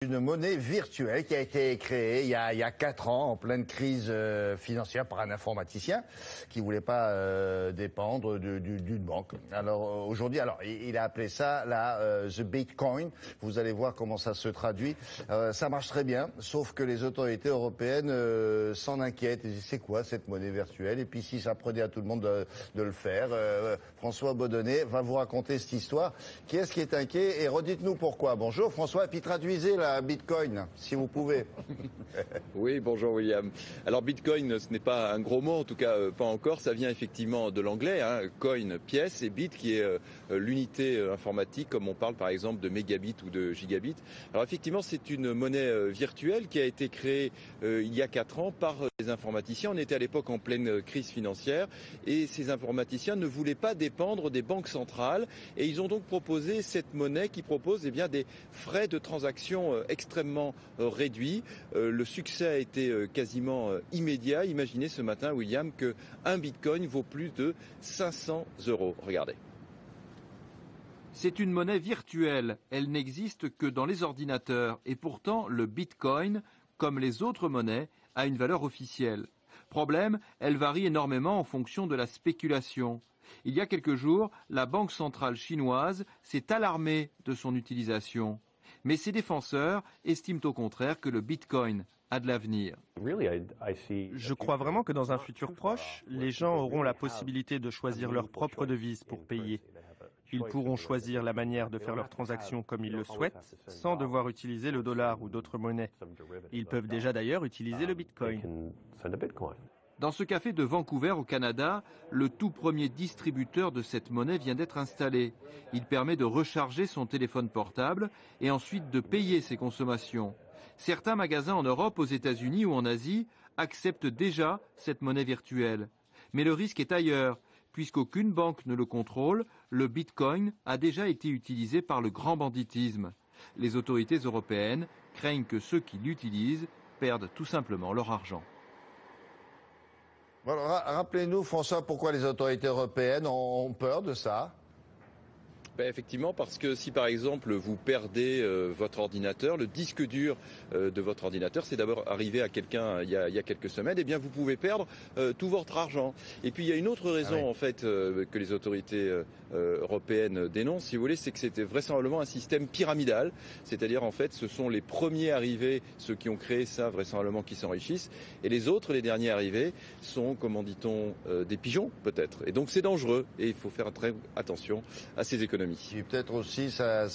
Une monnaie virtuelle qui a été créée il y a 4 ans en pleine crise financière par un informaticien qui voulait pas dépendre d'une banque. Alors aujourd'hui, il a appelé ça the Bitcoin. Vous allez voir comment ça se traduit. Ça marche très bien, sauf que les autorités européennes s'en inquiètent. Ils disent, c'est quoi cette monnaie virtuelle? Et puis si ça prenait à tout le monde de le faire, François Baudonnet va vous raconter cette histoire. Qui est-ce qui est inquiet? Et redites-nous pourquoi. Bonjour François, et puis traduisez la Bitcoin, si vous pouvez. Oui, bonjour William. Alors Bitcoin, ce n'est pas un gros mot, en tout cas pas encore. Ça vient effectivement de l'anglais, coin, pièce, et bit qui est l'unité informatique, comme on parle par exemple de mégabit ou de gigabit. Alors effectivement, c'est une monnaie virtuelle qui a été créée il y a 4 ans par des informaticiens. On était à l'époque en pleine crise financière et ces informaticiens ne voulaient pas dépendre des banques centrales et ils ont donc proposé cette monnaie qui propose des frais de transaction extrêmement réduits. Le succès a été quasiment immédiat. Imaginez ce matin, William, qu'un bitcoin vaut plus de 500 €. Regardez. C'est une monnaie virtuelle. Elle n'existe que dans les ordinateurs. Et pourtant, le bitcoin, comme les autres monnaies, a une valeur officielle. Problème, elle varie énormément en fonction de la spéculation. Il y a quelques jours, la Banque centrale chinoise s'est alarmée de son utilisation. Mais ses défenseurs estiment au contraire que le bitcoin a de l'avenir. Je crois vraiment que dans un futur proche, les gens auront la possibilité de choisir leur propre devise pour payer. Ils pourront choisir la manière de faire leurs transactions comme ils le souhaitent, sans devoir utiliser le dollar ou d'autres monnaies. Ils peuvent déjà d'ailleurs utiliser le bitcoin. Dans ce café de Vancouver au Canada, le tout premier distributeur de cette monnaie vient d'être installé. Il permet de recharger son téléphone portable et ensuite de payer ses consommations. Certains magasins en Europe, aux États-Unis ou en Asie acceptent déjà cette monnaie virtuelle. Mais le risque est ailleurs. Puisqu'aucune banque ne le contrôle, le bitcoin a déjà été utilisé par le grand banditisme. Les autorités européennes craignent que ceux qui l'utilisent perdent tout simplement leur argent. Bon, rappelez-nous, François, pourquoi les autorités européennes ont peur de ça? Effectivement, parce que si par exemple vous perdez votre ordinateur, le disque dur de votre ordinateur, c'est d'abord arrivé à quelqu'un il y a quelques semaines, eh bien vous pouvez perdre tout votre argent. Et puis il y a une autre raison en fait que les autorités européennes dénoncent, si vous voulez, c'est que c'était vraisemblablement un système pyramidal, c'est-à-dire en fait ce sont les premiers arrivés, ceux qui ont créé ça vraisemblablement qui s'enrichissent, et les autres, les derniers arrivés, sont, comment dit-on, des pigeons peut-être. Et donc c'est dangereux et il faut faire très attention à ces économies. Et peut-être aussi, elles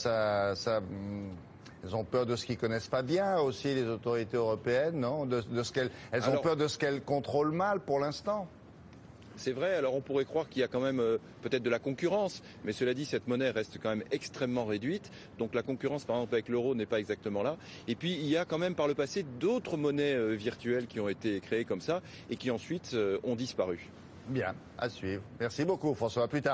ont peur de ce qu'ils connaissent pas bien aussi, les autorités européennes, non? Elles ont peur de ce qu'elles contrôlent mal pour l'instant. C'est vrai, alors on pourrait croire qu'il y a quand même peut-être de la concurrence, mais cela dit, cette monnaie reste quand même extrêmement réduite, donc la concurrence par exemple avec l'euro n'est pas exactement là. Et puis il y a quand même par le passé d'autres monnaies virtuelles qui ont été créées comme ça et qui ensuite ont disparu. Bien, à suivre. Merci beaucoup François, à plus tard.